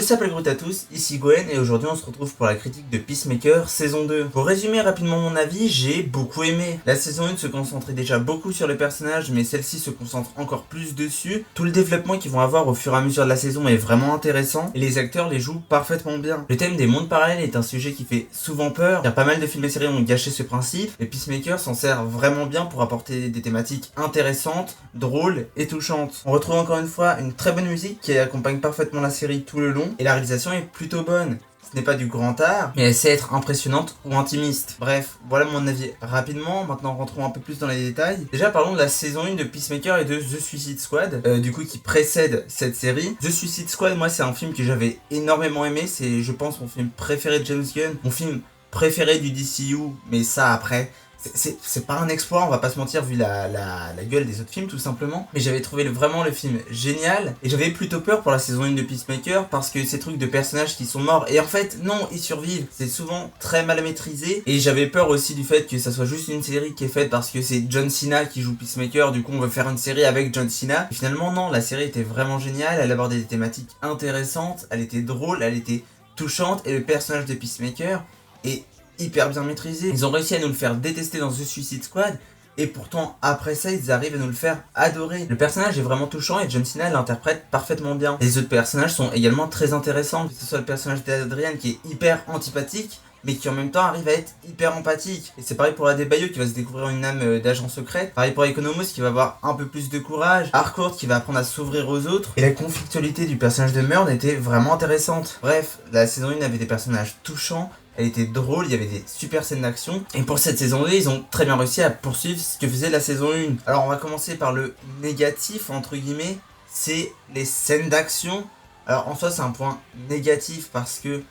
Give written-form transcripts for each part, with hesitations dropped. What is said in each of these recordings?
s'appelle Groot à tous, ici Gwen et aujourd'hui on se retrouve pour la critique de Peacemaker saison 2. Pour résumer rapidement mon avis, j'ai beaucoup aimé. La saison 1 se concentrait déjà beaucoup sur les personnages mais celle-ci se concentre encore plus dessus. Tout le développement qu'ils vont avoir au fur et à mesure de la saison est vraiment intéressant et les acteurs les jouent parfaitement bien. Le thème des mondes parallèles est un sujet qui fait souvent peur, car pas mal de films et séries ont gâché ce principe et Peacemaker s'en sert vraiment bien pour apporter des thématiques intéressantes, drôles et touchantes. On retrouve encore une fois une très bonne musique qui accompagne parfaitement la série tout le long et la réalisation est plutôt bonne. Ce n'est pas du grand art, mais elle sait être impressionnante ou intimiste. Bref, voilà mon avis rapidement. Maintenant rentrons un peu plus dans les détails. Déjà parlons de la saison 1 de Peacemaker et de The Suicide Squad, du coup qui précède cette série. The Suicide Squad, moi c'est un film que j'avais énormément aimé, c'est je pense mon film préféré de James Gunn, mon film préféré du DCU, mais ça après... C'est pas un exploit, on va pas se mentir, vu la gueule des autres films tout simplement. Mais j'avais trouvé vraiment le film génial. Et j'avais plutôt peur pour la saison 1 de Peacemaker parce que ces trucs de personnages qui sont morts. Et en fait, non, ils survivent. C'est souvent très mal maîtrisé. Et j'avais peur aussi du fait que ça soit juste une série qui est faite parce que c'est John Cena qui joue Peacemaker. Du coup, on veut faire une série avec John Cena. Et finalement, non, la série était vraiment géniale. Elle abordait des thématiques intéressantes. Elle était drôle, elle était touchante. Et le personnage de Peacemaker est hyper bien maîtrisé. Ils ont réussi à nous le faire détester dans The Suicide Squad et pourtant après ça ils arrivent à nous le faire adorer. Le personnage est vraiment touchant et John Cena l'interprète parfaitement bien. Les autres personnages sont également très intéressants, que ce soit le personnage d'Adrian qui est hyper antipathique mais qui en même temps arrive à être hyper empathique. Et c'est pareil pour Adebayo qui va se découvrir une âme d'agent secret. Pareil pour Economos qui va avoir un peu plus de courage. Harcourt qui va apprendre à s'ouvrir aux autres. Et la conflictualité du personnage de Murd était vraiment intéressante. Bref, la saison 1 avait des personnages touchants. Elle était drôle, il y avait des super scènes d'action. Et pour cette saison 2, ils ont très bien réussi à poursuivre ce que faisait la saison 1. Alors on va commencer par le négatif, entre guillemets. C'est les scènes d'action. Alors en soi c'est un point négatif parce que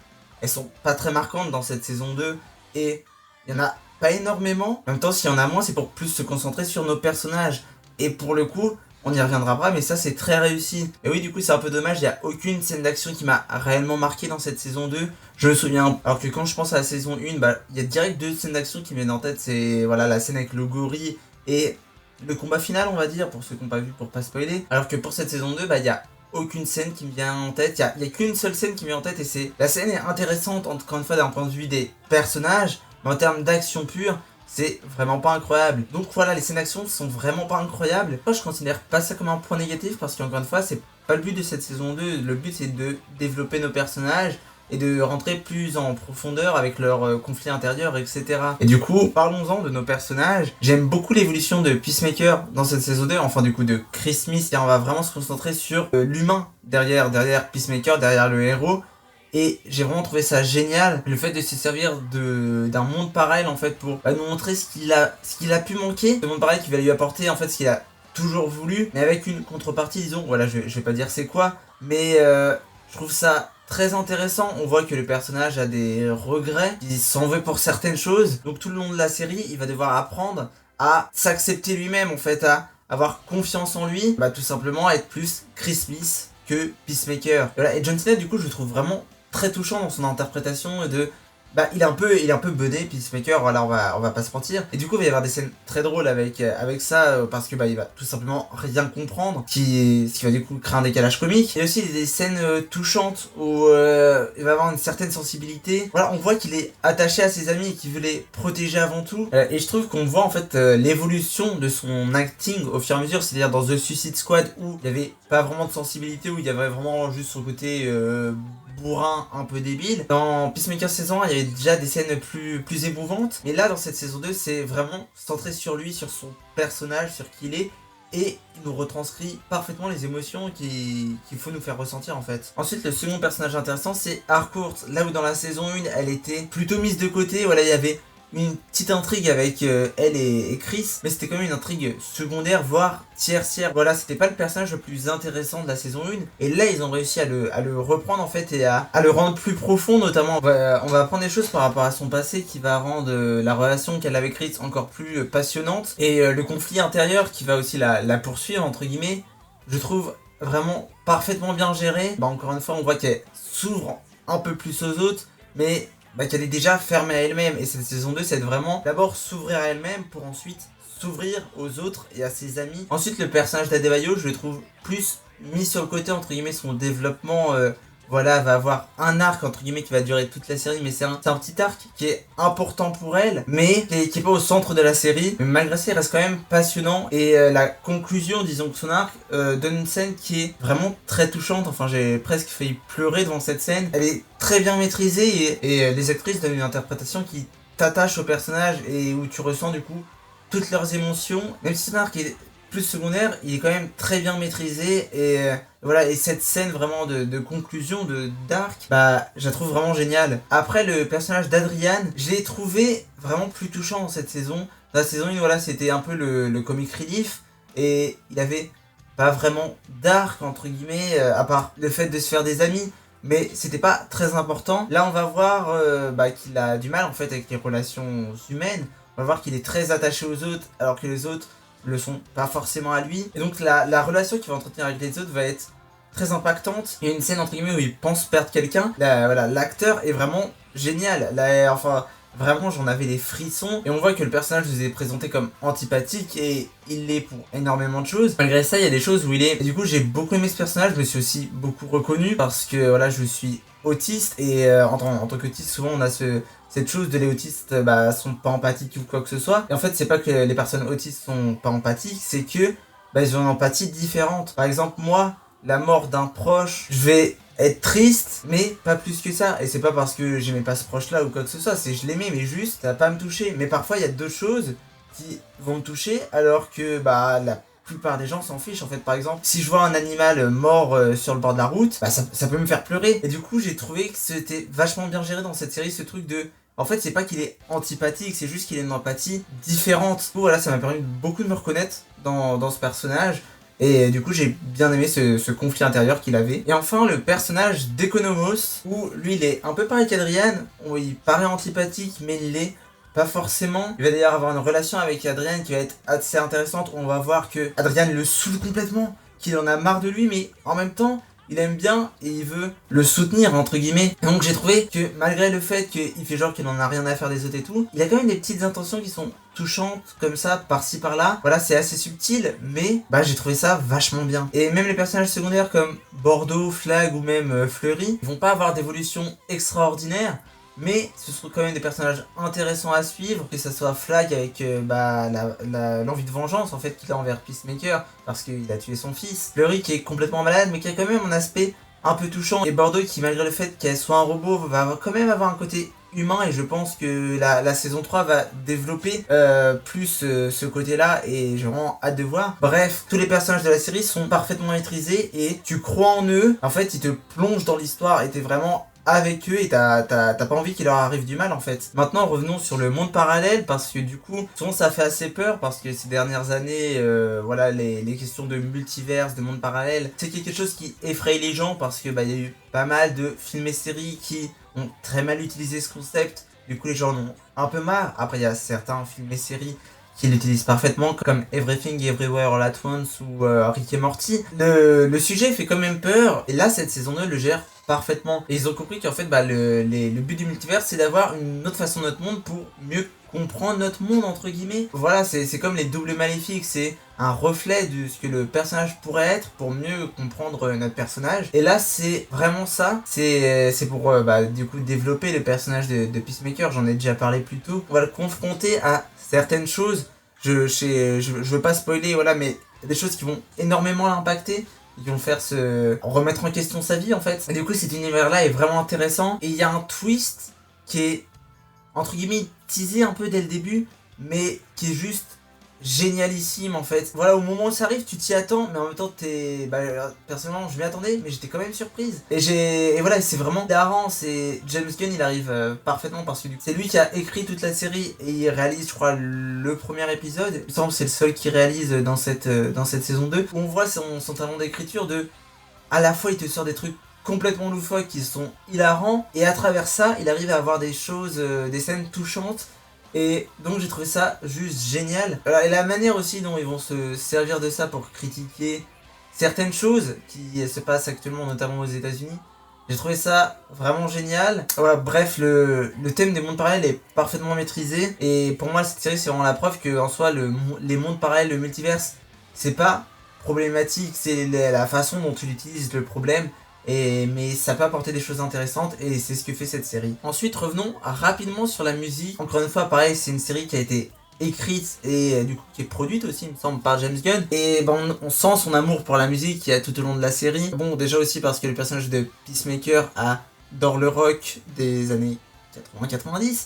elles sont pas très marquantes dans cette saison 2. Et il y en a pas énormément. En même temps s'il y en a moins c'est pour plus se concentrer sur nos personnages. Et pour le coup... on y reviendra pas, mais ça c'est très réussi. Et oui, du coup c'est un peu dommage, il n'y a aucune scène d'action qui m'a réellement marqué dans cette saison 2. Je me souviens, alors que quand je pense à la saison 1, bah il y a direct deux scènes d'action qui me viennent en tête. C'est voilà la scène avec le gorille et le combat final, on va dire, pour ceux qui n'ont pas vu, pour pas spoiler. Alors que pour cette saison 2, bah il y a aucune scène qui me vient en tête. Il y a qu'une seule scène qui me vient en tête et c'est... la scène est intéressante, encore une fois, d'un point de vue des personnages, mais en termes d'action pure, c'est vraiment pas incroyable. Donc voilà, les scènes d'action sont vraiment pas incroyables. Moi je considère pas ça comme un point négatif parce qu'encore une fois c'est pas le but de cette saison 2. Le but c'est de développer nos personnages et de rentrer plus en profondeur avec leurs conflits intérieurs, etc. Et du coup, parlons-en de nos personnages. J'aime beaucoup l'évolution de Peacemaker dans cette saison 2, enfin du coup de Chris Smith, et on va vraiment se concentrer sur l'humain derrière Peacemaker, derrière le héros. Et j'ai vraiment trouvé ça génial, le fait de se servir d'un monde parallèle en fait pour nous montrer ce qu'il a pu manquer. Ce monde parallèle qui va lui apporter en fait ce qu'il a toujours voulu, mais avec une contrepartie, disons, voilà, je vais pas dire c'est quoi, mais je trouve ça très intéressant. On voit que le personnage a des regrets, il s'en veut pour certaines choses, donc tout le long de la série, il va devoir apprendre à s'accepter lui-même en fait, à avoir confiance en lui, bah tout simplement à être plus Chris Smith que Peacemaker. Voilà, et John Cena du coup je le trouve vraiment très touchant dans son interprétation de... bah il est un peu bené Peacemaker, voilà, on va pas se mentir. Et du coup il va y avoir des scènes très drôles avec ça, parce que bah il va tout simplement rien comprendre, ce qui va du coup créer un décalage comique. Et aussi des scènes touchantes où il va avoir une certaine sensibilité. Voilà, on voit qu'il est attaché à ses amis et qu'il veut les protéger avant tout. Et je trouve qu'on voit en fait l'évolution de son acting au fur et à mesure, c'est-à-dire dans The Suicide Squad où il y avait pas vraiment de sensibilité, où il y avait vraiment juste son côté... bourrin un peu débile. Dans Peacemaker saison 1, il y avait déjà des scènes plus émouvantes. Mais là, dans cette saison 2, c'est vraiment centré sur lui, sur son personnage, sur qui il est. Et il nous retranscrit parfaitement les émotions qu'il faut nous faire ressentir en fait. Ensuite, le second personnage intéressant, c'est Harcourt. Là où dans la saison 1, elle était plutôt mise de côté. Voilà, il y avait une petite intrigue avec elle et Chris, mais c'était quand même une intrigue secondaire, voire tertiaire. Voilà, c'était pas le personnage le plus intéressant de la saison 1, et là ils ont réussi à le reprendre en fait et à le rendre plus profond, notamment on va apprendre des choses par rapport à son passé qui va rendre la relation qu'elle avait avec Chris encore plus passionnante, et le conflit intérieur qui va aussi la poursuivre entre guillemets, je trouve vraiment parfaitement bien géré. Bah encore une fois on voit qu'elle s'ouvre un peu plus aux autres, mais qu'elle est déjà fermée à elle-même, et cette saison 2 c'est vraiment d'abord s'ouvrir à elle-même pour ensuite s'ouvrir aux autres et à ses amis. Ensuite le personnage d'Adebayo je le trouve plus mis sur le côté entre guillemets, son développement voilà, va avoir un arc entre guillemets qui va durer toute la série, mais c'est un petit arc qui est important pour elle, mais qui est pas au centre de la série. Mais malgré ça, il reste quand même passionnant, et la conclusion, disons, de son arc donne une scène qui est vraiment très touchante. Enfin, j'ai presque failli pleurer devant cette scène. Elle est très bien maîtrisée, et les actrices donnent une interprétation qui t'attache au personnage et où tu ressens du coup toutes leurs émotions. Même si son arc est plus secondaire, il est quand même très bien maîtrisé, et voilà, et cette scène vraiment de conclusion d'arc, bah je la trouve vraiment géniale. Après, le personnage d'Adrian, je l'ai trouvé vraiment plus touchant dans cette saison. Dans la saison 1, voilà, c'était un peu le comic relief, et il avait pas vraiment d'arc entre guillemets, à part le fait de se faire des amis, mais c'était pas très important. Là, on va voir qu'il a du mal en fait avec les relations humaines. On va voir qu'il est très attaché aux autres, alors que les autres le sont pas forcément à lui. Et donc la relation qu'il va entretenir avec les autres va être très impactante. Il y a une scène entre guillemets où il pense perdre quelqu'un. Voilà, l'acteur est vraiment génial. Là, enfin, vraiment, j'en avais des frissons. Et on voit que le personnage nous est présenté comme antipathique, et il l'est pour énormément de choses. Malgré ça, il y a des choses où il est... Et du coup, j'ai beaucoup aimé ce personnage. Je me suis aussi beaucoup reconnu parce que voilà, je suis autiste, et en tant qu'autiste, souvent on a cette chose de les autistes sont pas empathiques ou quoi que ce soit. Et en fait, c'est pas que les personnes autistes sont pas empathiques, c'est que ils ont une empathie différente. Par exemple, moi, la mort d'un proche, je vais être triste, mais pas plus que ça. Et c'est pas parce que j'aimais pas ce proche-là ou quoi que ce soit, c'est je l'aimais, mais juste, ça va pas me toucher. Mais parfois, il y a deux choses qui vont me toucher, alors que la plupart des gens s'en fichent. En fait, par exemple, si je vois un animal mort sur le bord de la route, ça peut me faire pleurer. Et du coup, j'ai trouvé que c'était vachement bien géré dans cette série, ce truc de... En fait, c'est pas qu'il est antipathique, c'est juste qu'il a une empathie différente. Du coup, voilà, ça m'a permis beaucoup de me reconnaître dans ce personnage. Et du coup, j'ai bien aimé ce conflit intérieur qu'il avait. Et enfin, le personnage d'Economos, où lui, il est un peu pareil qu'Adrian. Il paraît antipathique, mais il l'est pas forcément. Il va d'ailleurs avoir une relation avec Adrian qui va être assez intéressante, où on va voir que Adrian le saoule complètement, qu'il en a marre de lui, mais en même temps, il aime bien et il veut le soutenir entre guillemets. Et donc j'ai trouvé que malgré le fait qu'il fait genre qu'il en a rien à faire des autres et tout, il a quand même des petites intentions qui sont touchantes comme ça, par-ci par-là. Voilà, c'est assez subtil, mais j'ai trouvé ça vachement bien. Et même les personnages secondaires comme Bordeaux, Flag ou même Fleury vont pas avoir d'évolution extraordinaire, mais ce sont quand même des personnages intéressants à suivre, que ça soit Flag avec l'envie de vengeance en fait qu'il a envers Peacemaker parce qu'il a tué son fils, Fleury qui est complètement malade mais qui a quand même un aspect un peu touchant, et Bordeaux qui, malgré le fait qu'elle soit un robot, va quand même avoir un côté humain, et je pense que la saison 3 va développer plus ce côté-là, et j'ai vraiment hâte de voir. Bref, tous les personnages de la série sont parfaitement maîtrisés et tu crois en eux. En fait, ils te plongent dans l'histoire et t'es vraiment avec eux, et t'as pas envie qu'il leur arrive du mal en fait. Maintenant, revenons sur le monde parallèle, parce que du coup, souvent ça fait assez peur, parce que ces dernières années, voilà, les questions de multiverse, de monde parallèle, c'est quelque chose qui effraie les gens, parce que y a eu pas mal de films et séries qui ont très mal utilisé ce concept. Du coup, les gens en ont un peu marre. Après, il y a certains films et séries qui l'utilisent parfaitement, comme Everything Everywhere All At Once ou Rick et Morty. Le sujet fait quand même peur, et là, cette saison 2 le gère parfaitement. Et ils ont compris qu'en fait, le but du multivers, c'est d'avoir une autre façon de notre monde pour mieux comprendre notre monde, entre guillemets. Voilà, c'est comme les doubles maléfiques, c'est un reflet de ce que le personnage pourrait être pour mieux comprendre notre personnage. Et là, c'est vraiment ça. C'est pour du coup développer le personnage de Peacemaker. J'en ai déjà parlé plus tôt. On va le confronter à certaines choses. Je veux pas spoiler, voilà, mais des choses qui vont énormément l'impacter, qui vont faire remettre en question sa vie en fait. Et du coup, cet univers-là est vraiment intéressant. Et il y a un twist qui est, entre guillemets, teasé un peu dès le début, mais qui est juste génialissime en fait. Voilà, au moment où ça arrive, tu t'y attends, mais en même temps, personnellement, je m'y attendais, mais j'étais quand même surprise. Et voilà, c'est vraiment hilarant. C'est James Gunn, il arrive parfaitement, parce que c'est lui qui a écrit toute la série, et il réalise, je crois, le premier épisode. Il me semble que c'est le seul qui réalise dans cette saison 2, où on voit son talent d'écriture à la fois, il te sort des trucs complètement loufoques qui sont hilarants, et à travers ça, il arrive à avoir des choses, des scènes touchantes. Et donc j'ai trouvé ça juste génial. Voilà, et la manière aussi dont ils vont se servir de ça pour critiquer certaines choses qui se passent actuellement, notamment aux États-Unis, j'ai trouvé ça vraiment génial. Voilà, bref, le thème des mondes parallèles est parfaitement maîtrisé, et pour moi cette série c'est vraiment la preuve que en soi les mondes parallèles, le multiverse, c'est pas problématique, c'est la façon dont tu l'utilises le problème. mais ça peut apporter des choses intéressantes et c'est ce que fait cette série. Ensuite, revenons rapidement sur la musique. Encore une fois, pareil, c'est une série qui a été écrite et du coup qui est produite aussi, il me semble, par James Gunn. Et ben, on sent son amour pour la musique qu'il y a tout au long de la série. Bon, déjà aussi parce que le personnage de Peacemaker adore le rock des années 80-90.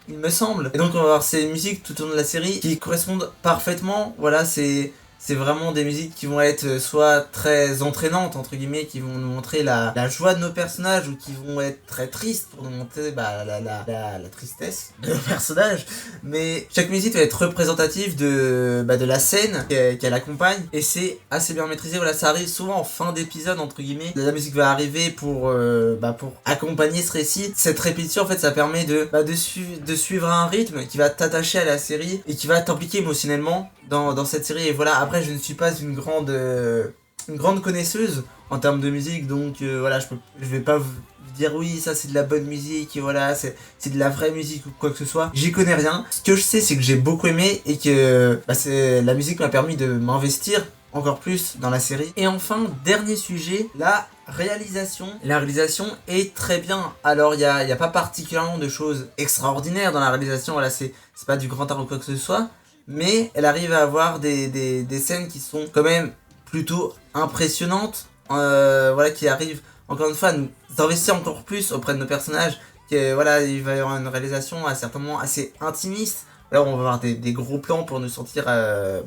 Il me semble. Et donc on va avoir ces musiques tout au long de la série qui correspondent parfaitement. Voilà, c'est vraiment des musiques qui vont être soit très entraînantes, entre guillemets, qui vont nous montrer la joie de nos personnages, ou qui vont être très tristes pour nous montrer la tristesse de nos personnages. Mais chaque musique va être représentative de la scène qu'elle accompagne, et c'est assez bien maîtrisé. Voilà, ça arrive souvent en fin d'épisode, entre guillemets. La musique va arriver pour accompagner ce récit. Cette répétition, en fait, ça permet de suivre un rythme qui va t'attacher à la série et qui va t'impliquer émotionnellement dans cette série. Et voilà, après je ne suis pas une grande connaisseuse en termes de musique, donc voilà, je vais pas vous dire oui, ça c'est de la bonne musique, et voilà, c'est de la vraie musique ou quoi que ce soit. J'y connais rien. Ce que je sais, c'est que j'ai beaucoup aimé et que la musique m'a permis de m'investir encore plus dans la série. Et enfin, dernier sujet, la réalisation. La réalisation est très bien. Alors il y a pas particulièrement de choses extraordinaires dans la réalisation, voilà, c'est pas du grand art ou quoi que ce soit, mais elle arrive à avoir des scènes qui sont quand même plutôt impressionnantes, voilà, qui arrivent encore une fois à nous investir encore plus auprès de nos personnages. Voilà, il va y avoir une réalisation à certains moments assez intimiste. Alors on va avoir des gros plans pour nous sentir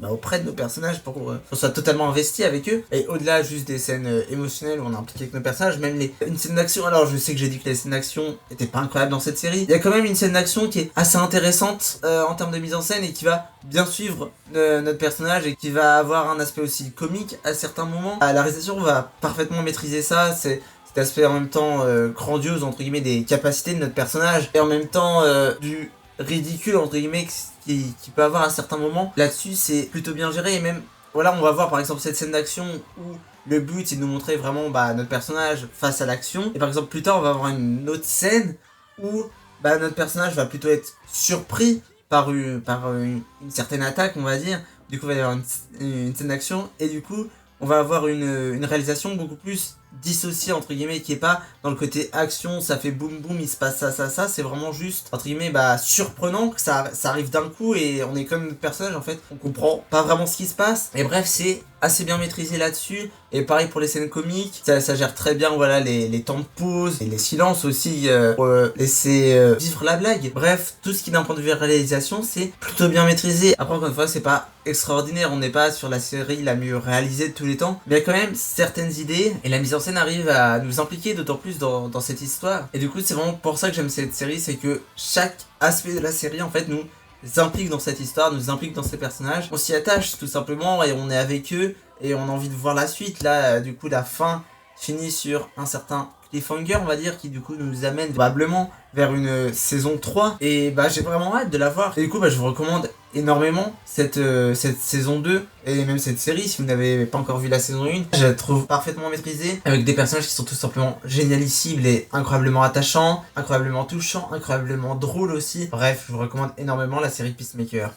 auprès de nos personnages, pour qu'on soit totalement investi avec eux. Et au-delà juste des scènes émotionnelles où on est impliqué avec nos personnages, même une scène d'action. Alors je sais que j'ai dit que les scènes d'action étaient pas incroyables dans cette série. Il y a quand même une scène d'action qui est assez intéressante en termes de mise en scène, et qui va bien suivre notre personnage, et qui va avoir un aspect aussi comique à certains moments. La réalisation va parfaitement maîtriser ça. C'est cet aspect en même temps grandiose, entre guillemets, des capacités de notre personnage, et en même temps du ridicule, entre guillemets, qui peut avoir à certains moments. Là-dessus, c'est plutôt bien géré. Et même, voilà, on va voir par exemple cette scène d'action où le but c'est de nous montrer vraiment notre personnage face à l'action. Et par exemple, plus tard, on va avoir une autre scène où notre personnage va plutôt être surpris par une certaine attaque, on va dire. Du coup, il va y avoir une scène d'action, et du coup, on va avoir une réalisation beaucoup plus dissociée, entre guillemets, qui est pas dans le côté action, ça fait boum boum, il se passe ça, c'est vraiment juste, entre guillemets, surprenant, que ça arrive d'un coup, et on est comme notre personnage, en fait, on comprend pas vraiment ce qui se passe. Et bref, c'est assez bien maîtrisé là-dessus. Et pareil pour les scènes comiques, ça gère très bien, voilà, les temps de pause, et les silences aussi, pour laisser vivre la blague. Bref, tout ce qui d'un point de vue réalisation, c'est plutôt bien maîtrisé. Après, encore une fois, c'est pas extraordinaire, on n'est pas sur la série la mieux réalisée de tous les temps, mais il y a quand même certaines idées, et la mise en scène arrive à nous impliquer d'autant plus dans cette histoire. Et du coup, c'est vraiment pour ça que j'aime cette série, c'est que chaque aspect de la série, en fait, nous implique dans cette histoire, nous implique dans ces personnages. On s'y attache tout simplement, et on est avec eux, et on a envie de voir la suite. Là, du coup, la fin finit sur un certain cliffhanger, on va dire, qui du coup nous amène probablement vers une saison 3. Et j'ai vraiment hâte de la voir. Et du coup, je vous recommande énormément cette saison 2, et même cette série si vous n'avez pas encore vu la saison 1. Je la trouve parfaitement maîtrisée, avec des personnages qui sont tout simplement génialissimes et incroyablement attachants, incroyablement touchants, incroyablement drôles aussi. Bref, je vous recommande énormément la série Peacemaker.